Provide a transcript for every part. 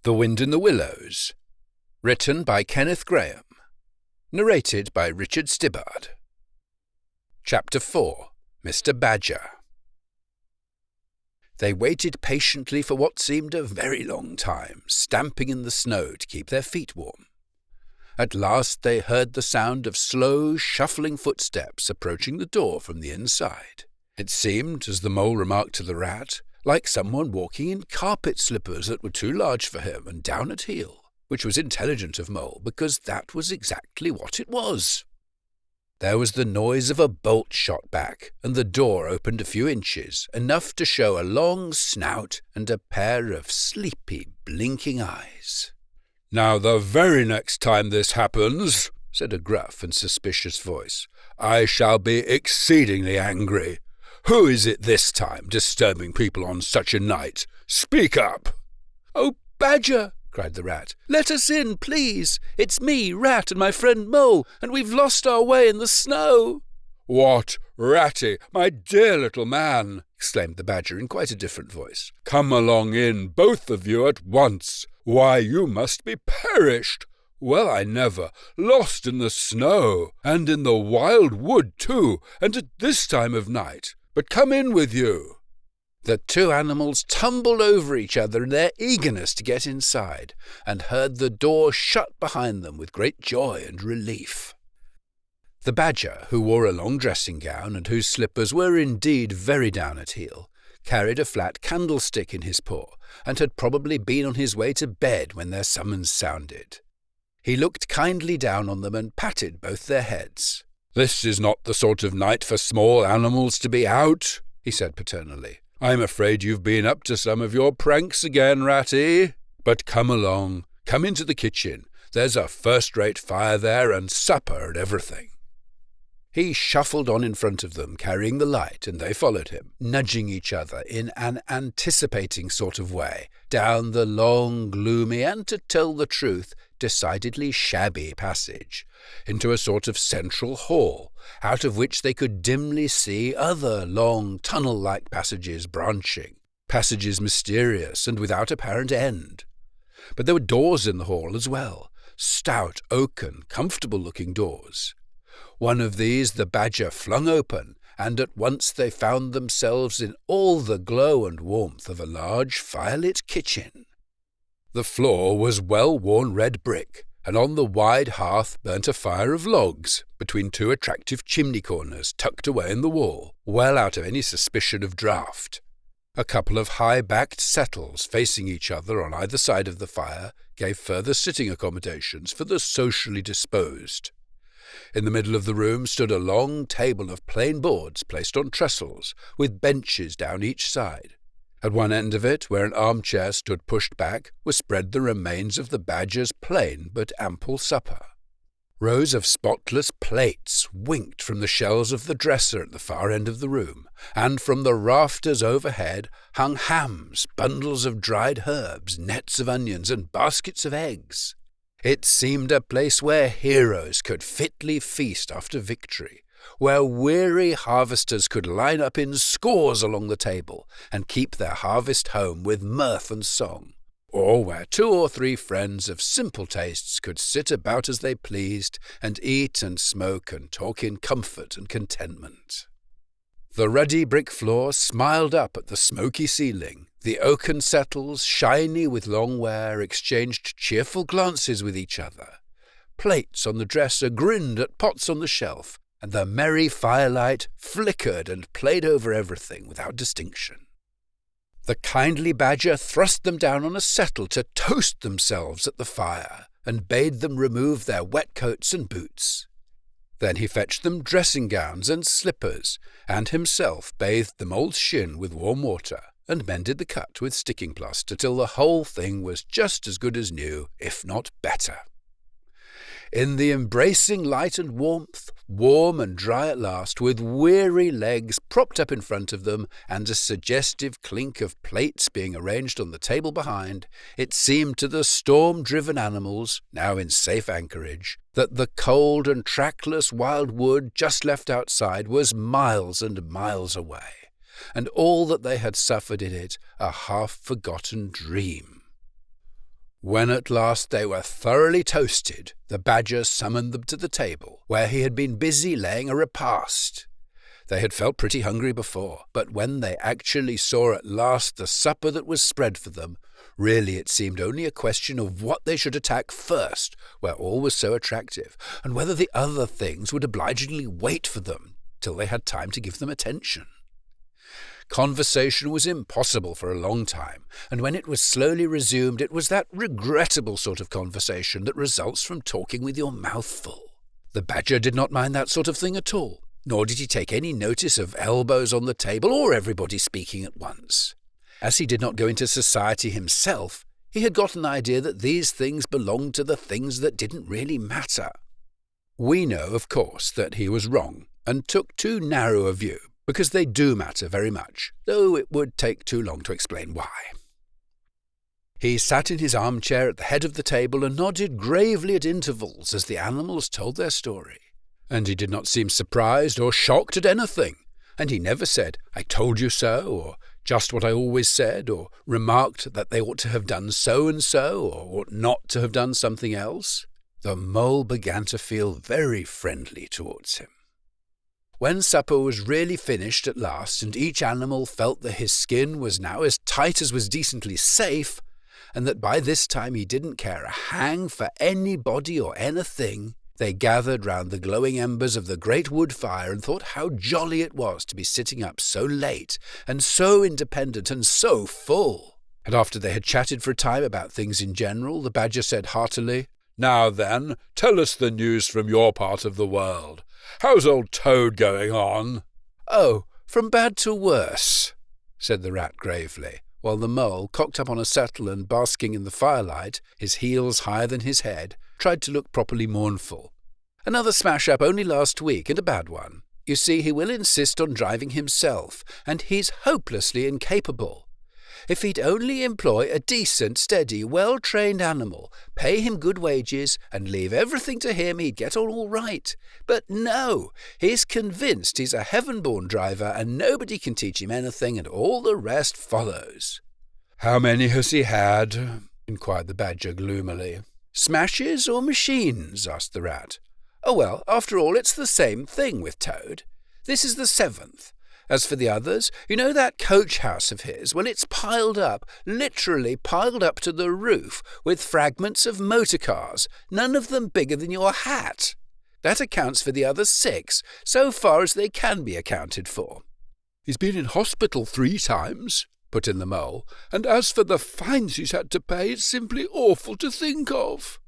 The Wind in the Willows. Written by Kenneth Grahame. Narrated by Richard Stibbard. Chapter 4. Mr. Badger. They waited patiently for what seemed a very long time, stamping in the snow to keep their feet warm. At last they heard the sound of slow, shuffling footsteps approaching the door from the inside. It seemed, as the mole remarked to the rat, like someone walking in carpet slippers that were too large for him and down at heel, which was intelligent of Mole, because that was exactly what it was. There was the noise of a bolt shot back, and the door opened a few inches, enough to show a long snout and a pair of sleepy, blinking eyes. "Now the very next time this happens," said a gruff and suspicious voice, "I shall be exceedingly angry. Who is it this time, disturbing people on such a night? Speak up!" "Oh, Badger!" cried the rat. "Let us in, please. It's me, Rat, and my friend Mole, and we've lost our way in the snow." "What, Ratty, my dear little man!" exclaimed the Badger in quite a different voice. "Come along in, both of you at once. Why, you must be perished. Well, I never! Lost in the snow, and in the wild wood too, and at this time of night. But come in with you." The two animals tumbled over each other in their eagerness to get inside, and heard the door shut behind them with great joy and relief. The Badger, who wore a long dressing gown, and whose slippers were indeed very down at heel, carried a flat candlestick in his paw, and had probably been on his way to bed when their summons sounded. He looked kindly down on them and patted both their heads. "This is not the sort of night for small animals to be out," he said paternally. "I'm afraid you've been up to some of your pranks again, Ratty. But come along, come into the kitchen. There's a first-rate fire there, and supper and everything." He shuffled on in front of them, carrying the light, and they followed him, nudging each other in an anticipating sort of way, down the long, gloomy, and, to tell the truth, decidedly shabby passage, into a sort of central hall, out of which they could dimly see other long, tunnel-like passages branching, passages mysterious and without apparent end. But there were doors in the hall as well, stout, oaken, comfortable-looking doors. One of these the Badger flung open, and at once they found themselves in all the glow and warmth of a large firelit kitchen. The floor was well-worn red brick, and on the wide hearth burnt a fire of logs, between two attractive chimney-corners tucked away in the wall, well out of any suspicion of draught. A couple of high-backed settles facing each other on either side of the fire gave further sitting accommodations for the socially disposed. In the middle of the room stood a long table of plain boards placed on trestles, with benches down each side. At one end of it, where an armchair stood pushed back, were spread the remains of the Badger's plain but ample supper. Rows of spotless plates winked from the shelves of the dresser at the far end of the room, and from the rafters overhead hung hams, bundles of dried herbs, nets of onions, and baskets of eggs. It seemed a place where heroes could fitly feast after victory, where weary harvesters could line up in scores along the table and keep their harvest home with mirth and song, or where 2 or 3 friends of simple tastes could sit about as they pleased and eat and smoke and talk in comfort and contentment. The ruddy brick floor smiled up at the smoky ceiling. The oaken settles, shiny with long wear, exchanged cheerful glances with each other. Plates on the dresser grinned at pots on the shelf, and the merry firelight flickered and played over everything without distinction. The kindly Badger thrust them down on a settle to toast themselves at the fire, and bade them remove their wet coats and boots. Then he fetched them dressing gowns and slippers, and himself bathed the mole's shin with warm water, and mended the cut with sticking plaster till the whole thing was just as good as new, if not better. In the embracing light and warmth, warm and dry at last, with weary legs propped up in front of them, and a suggestive clink of plates being arranged on the table behind, it seemed to the storm-driven animals, now in safe anchorage, that the cold and trackless wild wood just left outside was miles and miles away, and all that they had suffered in it a half-forgotten dream. When at last they were thoroughly toasted, the Badger summoned them to the table, where he had been busy laying a repast. They had felt pretty hungry before, but when they actually saw at last the supper that was spread for them, really it seemed only a question of what they should attack first, where all was so attractive, and whether the other things would obligingly wait for them till they had time to give them attention. Conversation was impossible for a long time, and when it was slowly resumed, it was that regrettable sort of conversation that results from talking with your mouth full. The Badger did not mind that sort of thing at all, nor did he take any notice of elbows on the table or everybody speaking at once. As he did not go into society himself, he had got an idea that these things belonged to the things that didn't really matter. We know, of course, that he was wrong, and took too narrow a view, because they do matter very much, though it would take too long to explain why. He sat in his armchair at the head of the table and nodded gravely at intervals as the animals told their story. And he did not seem surprised or shocked at anything, and he never said, "I told you so," or "just what I always said," or remarked that they ought to have done so and so, or ought not to have done something else. The Mole began to feel very friendly towards him. When supper was really finished at last, and each animal felt that his skin was now as tight as was decently safe, and that by this time he didn't care a hang for anybody or anything, they gathered round the glowing embers of the great wood fire and thought how jolly it was to be sitting up so late, and so independent and so full. And after they had chatted for a time about things in general, the Badger said heartily, "Now then, tell us the news from your part of the world. How's old Toad going on?" "Oh, from bad to worse," said the Rat gravely, while the Mole, cocked up on a settle and basking in the firelight, his heels higher than his head, tried to look properly mournful. "Another smash-up only last week, and a bad one. You see, he will insist on driving himself, and he's hopelessly incapable. If he'd only employ a decent, steady, well-trained animal, pay him good wages, and leave everything to him, he'd get on all right. But no, he's convinced he's a heaven-born driver, and nobody can teach him anything, and all the rest follows." "How many has he had?" inquired the Badger gloomily. "Smashes or machines?" asked the Rat. "Oh, well, after all, it's the same thing with Toad. This is the 7th. As for the others, you know that coach house of his? Well, it's piled up, literally piled up to the roof, with fragments of motor cars, none of them bigger than your hat. That accounts for the other 6, so far as they can be accounted for." "He's been in hospital 3 times, put in the Mole, "and as for the fines he's had to pay, it's simply awful to think of."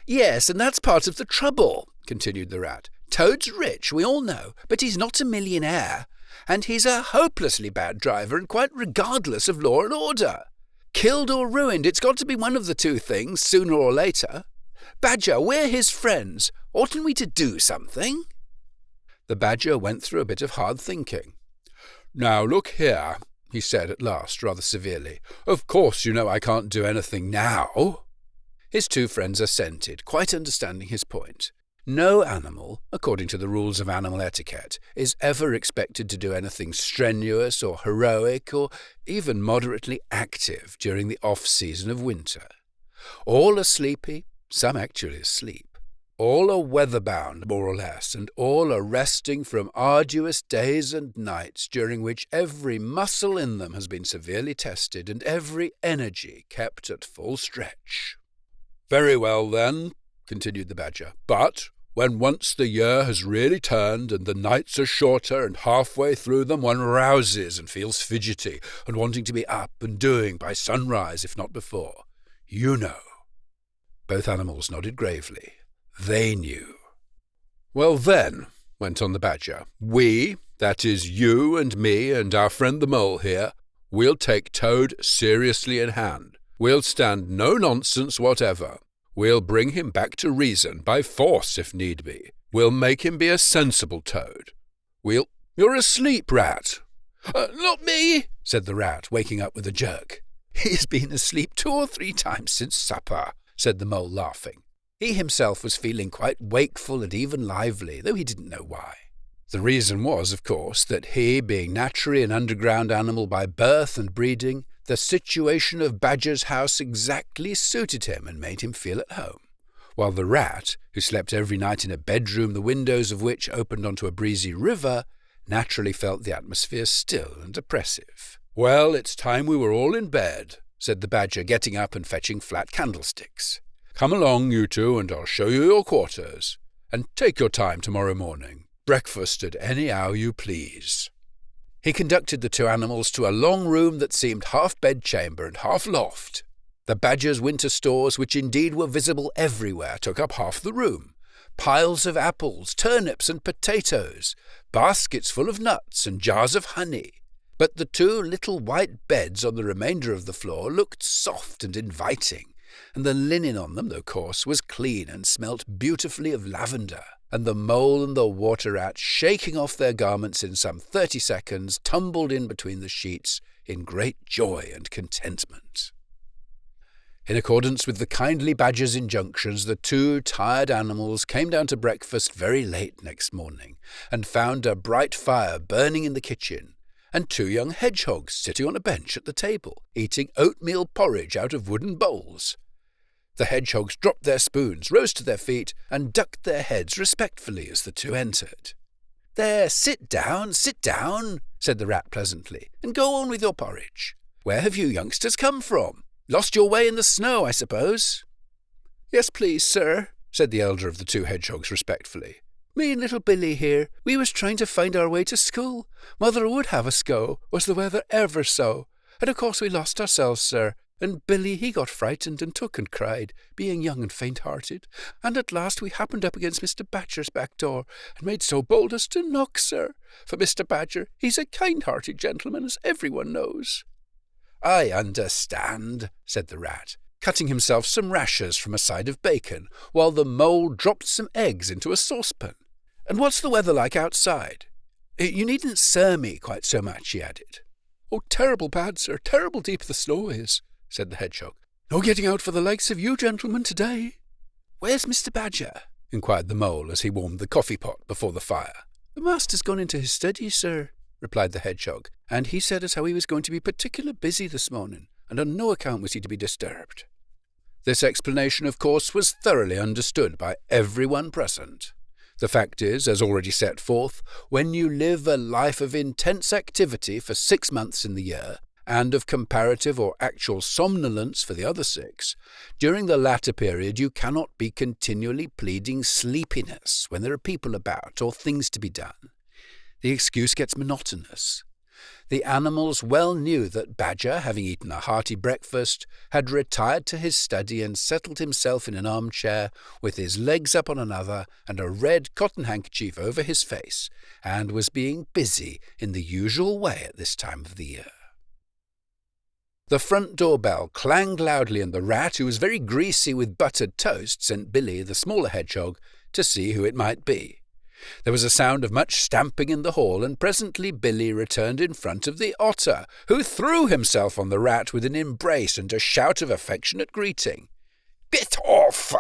"Yes, and that's part of the trouble," continued the Rat. "Toad's rich, we all know, but he's not a millionaire. And he's a hopelessly bad driver and quite regardless of law and order. Killed or ruined, it's got to be one of the two things, sooner or later. Badger, we're his friends. Oughtn't we to do something?" The Badger went through a bit of hard thinking. "Now look here," he said at last, rather severely. "Of course you know I can't do anything now." His two friends assented, quite understanding his point. No animal, according to the rules of animal etiquette, is ever expected to do anything strenuous or heroic or even moderately active during the off-season of winter. All are sleepy, some actually asleep. All are weather-bound, more or less, and all are resting from arduous days and nights during which every muscle in them has been severely tested and every energy kept at full stretch. "Very well, then," continued the Badger, "but when once the year has really turned and the nights are shorter and halfway through them one rouses and feels fidgety and wanting to be up and doing by sunrise, if not before. You know." Both animals nodded gravely. They knew. "Well then," went on the Badger, "we, that is you and me and our friend the Mole here, we'll take Toad seriously in hand. We'll stand no nonsense whatever. We'll bring him back to reason, by force if need be. We'll make him be a sensible Toad. You're asleep, Rat." "Not me," said the Rat, waking up with a jerk. "He's been asleep 2 or 3 times since supper," said the Mole, laughing. He himself was feeling quite wakeful and even lively, though he didn't know why. The reason was, of course, that he, being naturally an underground animal by birth and breeding, The situation of Badger's house exactly suited him and made him feel at home, while the rat, who slept every night in a bedroom the windows of which opened onto a breezy river, naturally felt the atmosphere still and oppressive. "Well, it's time we were all in bed," said the Badger, getting up and fetching flat candlesticks. "Come along, you two, and I'll show you your quarters. And take your time tomorrow morning. Breakfast at any hour you please." He conducted the two animals to a long room that seemed half bedchamber and half loft. The Badger's winter stores, which indeed were visible everywhere, took up half the room. Piles of apples, turnips and potatoes, baskets full of nuts and jars of honey. But the two little white beds on the remainder of the floor looked soft and inviting, and the linen on them, though coarse, was clean and smelt beautifully of lavender. And the mole and the water rat, shaking off their garments in some 30 seconds, tumbled in between the sheets in great joy and contentment. In accordance with the kindly Badger's injunctions, the two tired animals came down to breakfast very late next morning, and found a bright fire burning in the kitchen, and two young hedgehogs sitting on a bench at the table, eating oatmeal porridge out of wooden bowls. The hedgehogs dropped their spoons, rose to their feet, and ducked their heads respectfully as the two entered. "There, sit down, said the rat pleasantly, "and go on with your porridge. Where have you youngsters come from? Lost your way in the snow, I suppose?" "Yes, please, sir," said the elder of the two hedgehogs respectfully. "Me and little Billy here, we was trying to find our way to school. Mother would have us go, was the weather ever so. And of course we lost ourselves, sir. And Billy, he got frightened and took and cried, being young and faint-hearted. And at last we happened up against Mr. Badger's back door, and made so bold as to knock, sir. For Mr. Badger, he's a kind-hearted gentleman, as everyone knows." "I understand," said the rat, cutting himself some rashers from a side of bacon, while the mole dropped some eggs into a saucepan. "And what's the weather like outside? You needn't sir me quite so much," he added. "Oh, terrible bad, sir, terrible deep the snow is," said the hedgehog. "No getting out for the likes of you gentlemen today." "Where's Mr. Badger?" inquired the mole as he warmed the coffee-pot before the fire. "The master's gone into his study, sir," replied the hedgehog, "and he said as how he was going to be particular busy this morning, and on no account was he to be disturbed." This explanation, of course, was thoroughly understood by everyone present. The fact is, as already set forth, when you live a life of intense activity for 6 months in the year, and of comparative or actual somnolence for the other 6, during the latter period you cannot be continually pleading sleepiness when there are people about or things to be done. The excuse gets monotonous. The animals well knew that Badger, having eaten a hearty breakfast, had retired to his study and settled himself in an armchair, with his legs up on another and a red cotton handkerchief over his face, and was being busy in the usual way at this time of the year. The front door bell clanged loudly, and the rat, who was very greasy with buttered toast, sent Billy, the smaller hedgehog, to see who it might be. There was a sound of much stamping in the hall, and presently Billy returned in front of the otter, who threw himself on the rat with an embrace and a shout of affectionate greeting. "Get off!"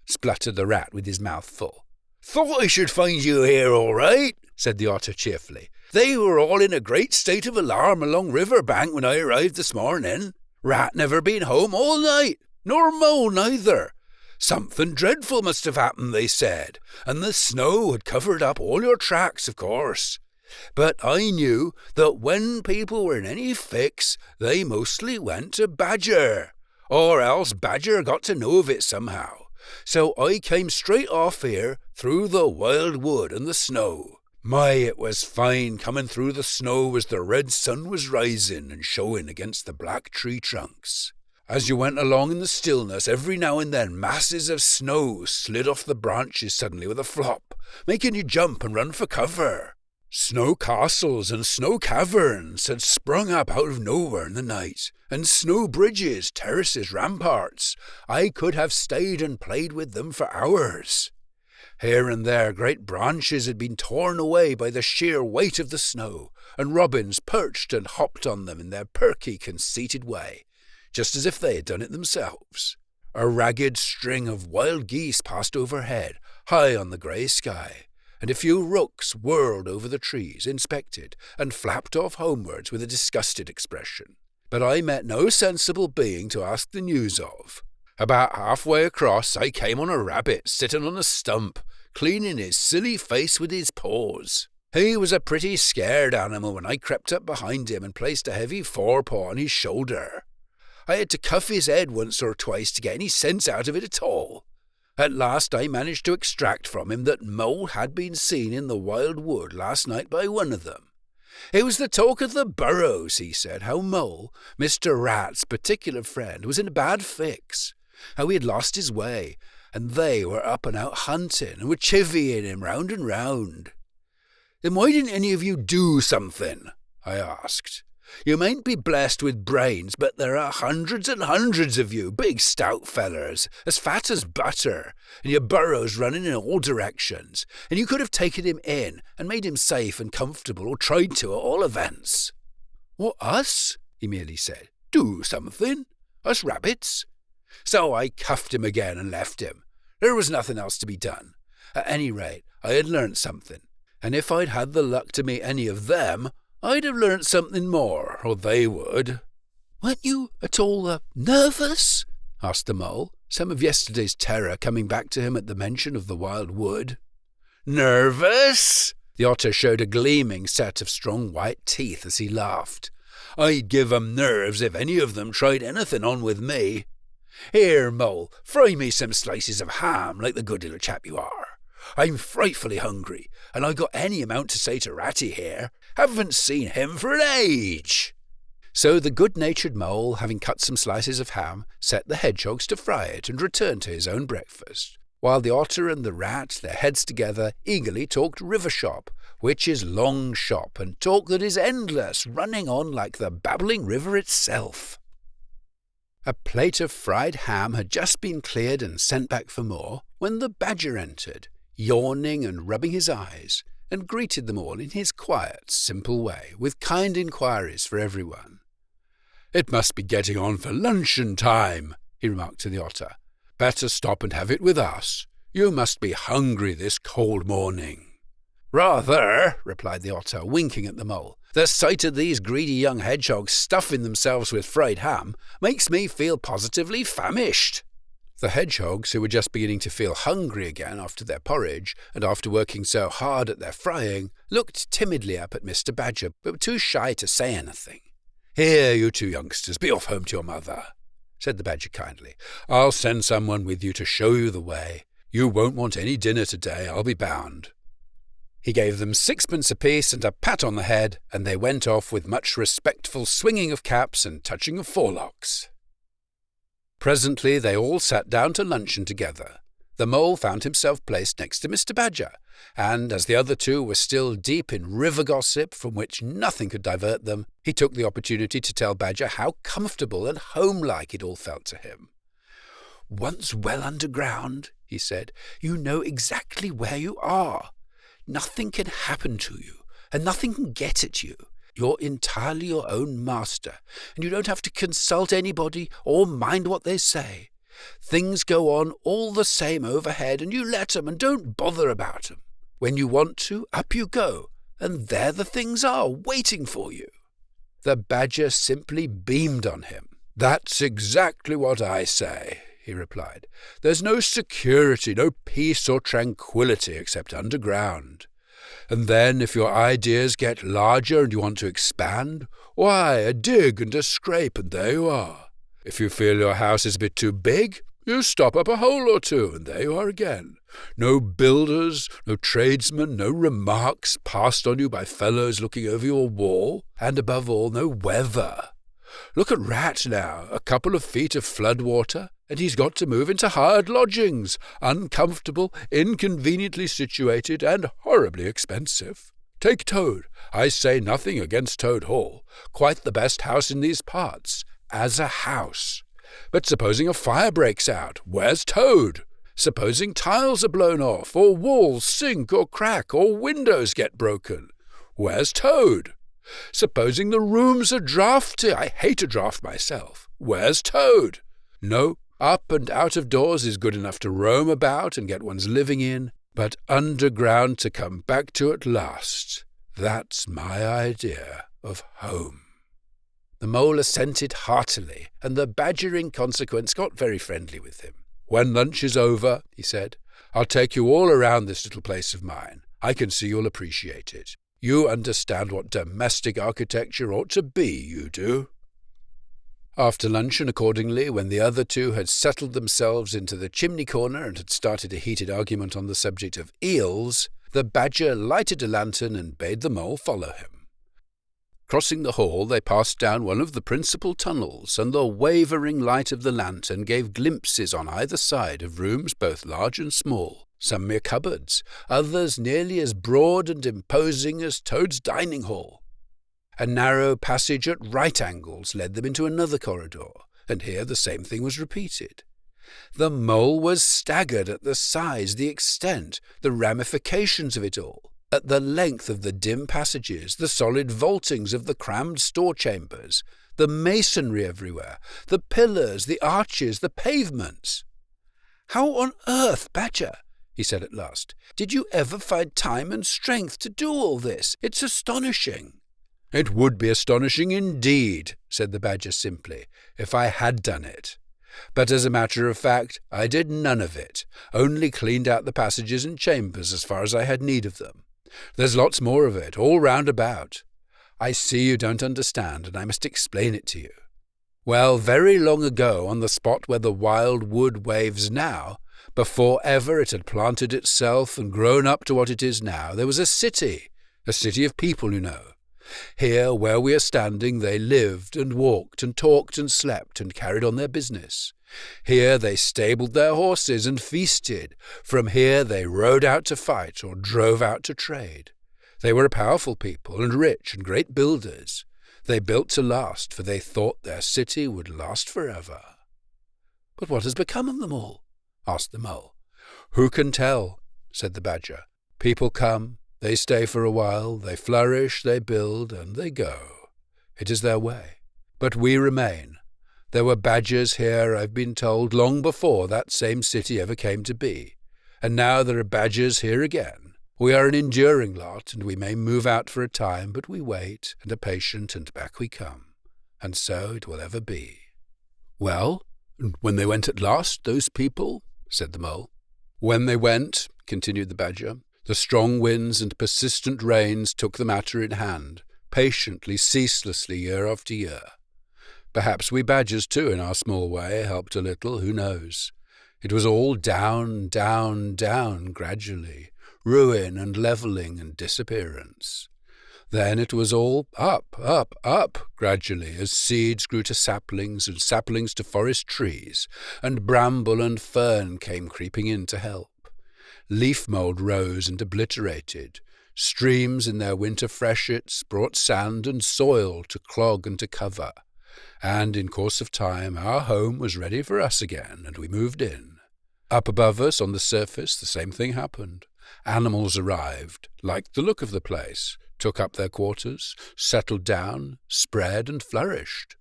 spluttered the rat with his mouth full. "Thought I should find you here all right," said the otter cheerfully. "They were all in a great state of alarm along river bank when I arrived this morning. Rat never been home all night, nor mole neither. Something dreadful must have happened, they said, and the snow had covered up all your tracks, of course. But I knew that when people were in any fix, they mostly went to Badger, or else Badger got to know of it somehow. So I came straight off here through the wild wood and the snow. My, it was fine coming through the snow as the red sun was rising and showing against the black tree trunks. As you went along in the stillness, every now and then masses of snow slid off the branches suddenly with a flop, making you jump and run for cover. Snow castles and snow caverns had sprung up out of nowhere in the night, and snow bridges, terraces, ramparts. I could have stayed and played with them for hours. Here and there great branches had been torn away by the sheer weight of the snow, and robins perched and hopped on them in their perky, conceited way, just as if they had done it themselves. A ragged string of wild geese passed overhead, high on the grey sky, and a few rooks whirled over the trees, inspected, and flapped off homewards with a disgusted expression. but I met no sensible being to ask the news of. About halfway across, I came on a rabbit sitting on a stump, cleaning his silly face with his paws. He was a pretty scared animal when I crept up behind him and placed a heavy forepaw on his shoulder. I had to cuff his head once or twice to get any sense out of it at all. At last I managed to extract from him that Mole had been seen in the wild wood last night by one of them. It was the talk of the burrows, he said, how Mole, Mr. Rat's particular friend, was in a bad fix, how he had lost his way, and they were up and out hunting and were chivying him round and round. "Then why didn't any of you do something?" I asked. "You mayn't be blessed with brains, but there are hundreds and hundreds of you, big stout fellers, as fat as butter, and your burrows running in all directions, and you could have taken him in and made him safe and comfortable, or tried to at all events." "What, us?" he merely said. "Do something? Us rabbits?" So I cuffed him again and left him. There was nothing else to be done. At any rate, I had learnt something, and if I'd had the luck to meet any of them, I'd have learnt something more, or they would. "Weren't you at all nervous?" asked the Mole, some of yesterday's terror coming back to him at the mention of the wild wood. "Nervous?" The Otter showed a gleaming set of strong white teeth as he laughed. "I'd give 'em nerves if any of them tried anything on with me. Here, Mole, fry me some slices of ham like the good little chap you are. I'm frightfully hungry, and I got any amount to say to Ratty here. Haven't seen him for an age." So the good-natured Mole, having cut some slices of ham, set the hedgehogs to fry it and returned to his own breakfast, while the Otter and the Rat, their heads together, eagerly talked river shop, which is long shop, and talk that is endless, running on like the babbling river itself. A plate of fried ham had just been cleared and sent back for more, when the Badger entered, yawning and rubbing his eyes, and greeted them all in his quiet, simple way, with kind inquiries for everyone. "It must be getting on for luncheon time," he remarked to the Otter. "Better stop and have it with us. You must be hungry this cold morning." "Rather," replied the Otter, winking at the Mole. "The sight of these greedy young hedgehogs stuffing themselves with fried ham makes me feel positively famished." The hedgehogs, who were just beginning to feel hungry again after their porridge, and after working so hard at their frying, looked timidly up at Mr. Badger, but were too shy to say anything. "Here, you two youngsters, be off home to your mother," said the Badger kindly. "I'll send someone with you to show you the way. You won't want any dinner today, I'll be bound." He gave them 6pence apiece and a pat on the head, and they went off with much respectful swinging of caps and touching of forelocks. Presently they all sat down to luncheon together. The Mole found himself placed next to Mr. Badger, and as the other two were still deep in river gossip from which nothing could divert them, he took the opportunity to tell Badger how comfortable and homelike it all felt to him. "Once well underground," he said, "you know exactly where you are. Nothing can happen to you, and nothing can get at you. You're entirely your own master, and you don't have to consult anybody or mind what they say. Things go on all the same overhead, and you let 'em and don't bother about 'em. When you want to, up you go, and there the things are, waiting for you." The Badger simply beamed on him. "That's exactly what I say," he replied. "There's no security, no peace or tranquillity except underground. And then, if your ideas get larger and you want to expand, why, a dig and a scrape, and there you are. If you feel your house is a bit too big, you stop up a hole or two, and there you are again. No builders, no tradesmen, no remarks passed on you by fellows looking over your wall, and above all, no weather. Look at Rat now, a couple of feet of flood water, and he's got to move into hired lodgings, uncomfortable, inconveniently situated, and horribly expensive. Take Toad. I say nothing against Toad Hall, quite the best house in these parts, as a house. But supposing a fire breaks out, where's Toad? Supposing tiles are blown off, or walls sink or crack, or windows get broken, where's Toad? Supposing the rooms are draughty, I hate a draught myself, where's Toad? No, up and out of doors is good enough to roam about and get one's living in, but underground to come back to at last, that's my idea of home." The Mole assented heartily, and the Badger in consequence got very friendly with him. "When lunch is over," he said, "I'll take you all around this little place of mine. I can see you'll appreciate it. You understand what domestic architecture ought to be, you do." After luncheon, accordingly, when the other two had settled themselves into the chimney corner and had started a heated argument on the subject of eels, the Badger lighted a lantern and bade the Mole follow him. Crossing the hall, they passed down one of the principal tunnels, and the wavering light of the lantern gave glimpses on either side of rooms both large and small, some mere cupboards, others nearly as broad and imposing as Toad's dining hall. A narrow passage at right angles led them into another corridor, and here the same thing was repeated. The Mole was staggered at the size, the extent, the ramifications of it all, at the length of the dim passages, the solid vaultings of the crammed store chambers, the masonry everywhere, the pillars, the arches, the pavements. "How on earth, Badger," he said at last, "did you ever find time and strength to do all this? It's astonishing." "It would be astonishing indeed," said the Badger simply, "if I had done it. But as a matter of fact, I did none of it, only cleaned out the passages and chambers as far as I had need of them. There's lots more of it, all round about. I see you don't understand, and I must explain it to you. Well, very long ago, on the spot where the wild wood waves now, before ever it had planted itself and grown up to what it is now, there was a city of people, you know. Here, where we are standing, they lived and walked and talked and slept and carried on their business. Here they stabled their horses and feasted. From here they rode out to fight or drove out to trade. They were a powerful people and rich and great builders. They built to last, for they thought their city would last forever." "But what has become of them all?" asked the Mole. "Who can tell?" said the Badger. "People come, they stay for a while, they flourish, they build, and they go. It is their way. But we remain. There were badgers here, I've been told, long before that same city ever came to be. And now there are badgers here again. We are an enduring lot, and we may move out for a time, but we wait, and are patient, and back we come. And so it will ever be." "Well, and when they went at last, those people?" said the Mole. "When they went," continued the Badger, "the strong winds and persistent rains took the matter in hand, patiently, ceaselessly, year after year. Perhaps we badgers, too, in our small way, helped a little, who knows? It was all down, down, down, gradually, ruin and levelling and disappearance. Then it was all up, up, up, gradually, as seeds grew to saplings, and saplings to forest trees, and bramble and fern came creeping in to help. Leaf mould rose and obliterated. Streams in their winter freshets brought sand and soil to clog and to cover. And in course of time our home was ready for us again, and we moved in. Up above us on the surface the same thing happened. Animals arrived, liked the look of the place, took up their quarters, settled down, spread and flourished.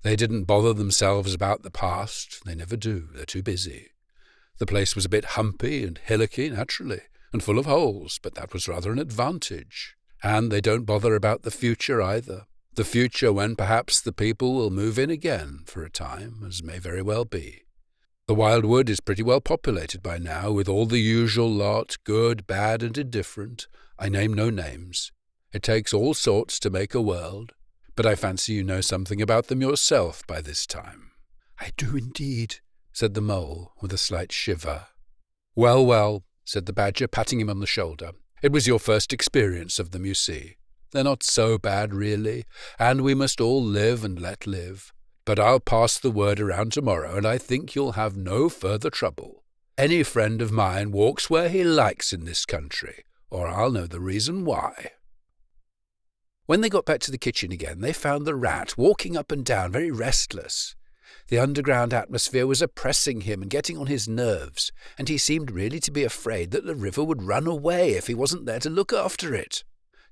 They didn't bother themselves about the past. They never do. They're too busy. The place was a bit humpy and hillocky, naturally, and full of holes, but that was rather an advantage. And they don't bother about the future either. The future when perhaps the people will move in again for a time, as may very well be. The wild wood is pretty well populated by now, with all the usual lot, good, bad, and indifferent. I name no names. It takes all sorts to make a world, but I fancy you know something about them yourself by this time." "I do indeed," said the Mole, with a slight shiver. "Well, well," said the Badger, patting him on the shoulder. "It was your first experience of them, you see. They're not so bad, really, and we must all live and let live. But I'll pass the word around tomorrow, and I think you'll have no further trouble. Any friend of mine walks where he likes in this country, or I'll know the reason why." When they got back to the kitchen again, they found the Rat walking up and down, very restless. The underground atmosphere was oppressing him and getting on his nerves, and he seemed really to be afraid that the river would run away if he wasn't there to look after it.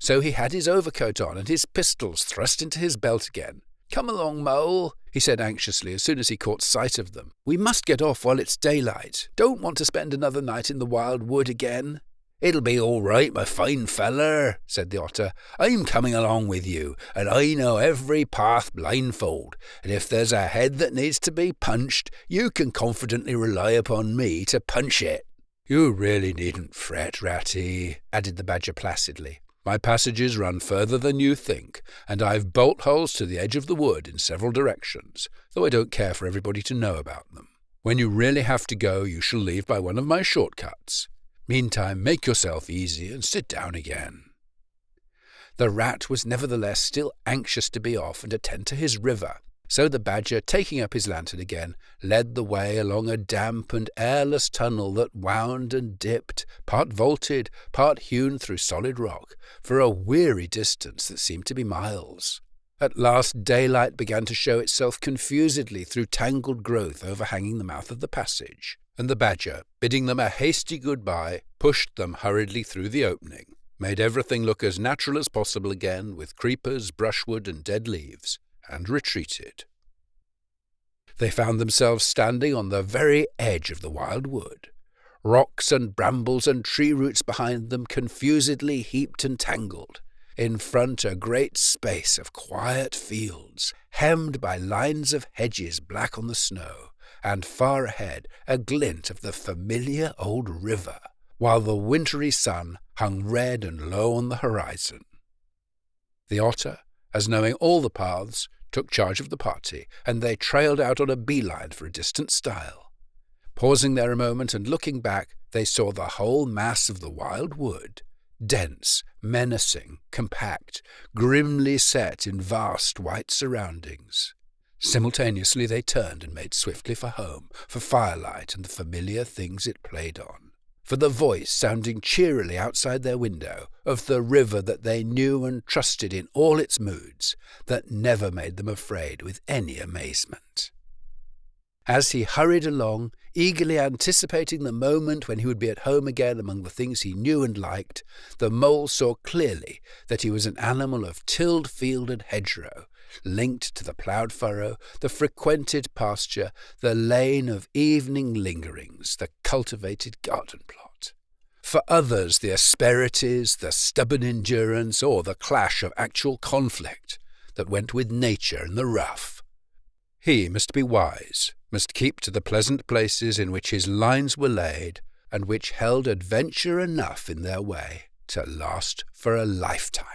So he had his overcoat on and his pistols thrust into his belt again. "Come along, Mole," he said anxiously as soon as he caught sight of them. "We must get off while it's daylight. Don't want to spend another night in the wild wood again." "It'll be all right, my fine feller," said the Otter. "I'm coming along with you, and I know every path blindfold, and if there's a head that needs to be punched, you can confidently rely upon me to punch it." "You really needn't fret, Ratty," added the Badger placidly. "My passages run further than you think, and I've bolt holes to the edge of the wood in several directions, though I don't care for everybody to know about them. When you really have to go, you shall leave by one of my shortcuts. Meantime, make yourself easy and sit down again." The Rat was nevertheless still anxious to be off and attend to his river, so the Badger, taking up his lantern again, led the way along a damp and airless tunnel that wound and dipped, part vaulted, part hewn through solid rock, for a weary distance that seemed to be miles. At last daylight began to show itself confusedly through tangled growth overhanging the mouth of the passage, and the Badger, bidding them a hasty good-bye, pushed them hurriedly through the opening, made everything look as natural as possible again with creepers, brushwood, and dead leaves, and retreated. They found themselves standing on the very edge of the wild wood. Rocks and brambles and tree roots behind them confusedly heaped and tangled. In front a great space of quiet fields, hemmed by lines of hedges black on the snow, and far ahead a glint of the familiar old river, while the wintry sun hung red and low on the horizon. The Otter, as knowing all the paths, took charge of the party, and they trailed out on a beeline for a distant stile. Pausing there a moment and looking back, they saw the whole mass of the wild wood, dense, menacing, compact, grimly set in vast white surroundings. Simultaneously they turned and made swiftly for home, for firelight and the familiar things it played on, for the voice sounding cheerily outside their window of the river that they knew and trusted in all its moods, that never made them afraid with any amazement. As he hurried along, eagerly anticipating the moment when he would be at home again among the things he knew and liked, the Mole saw clearly that he was an animal of tilled field and hedgerow, linked to the ploughed furrow, the frequented pasture, the lane of evening lingerings, the cultivated garden plot. For others, the asperities, the stubborn endurance, or the clash of actual conflict that went with nature in the rough. He must be wise, must keep to the pleasant places in which his lines were laid, and which held adventure enough in their way to last for a lifetime.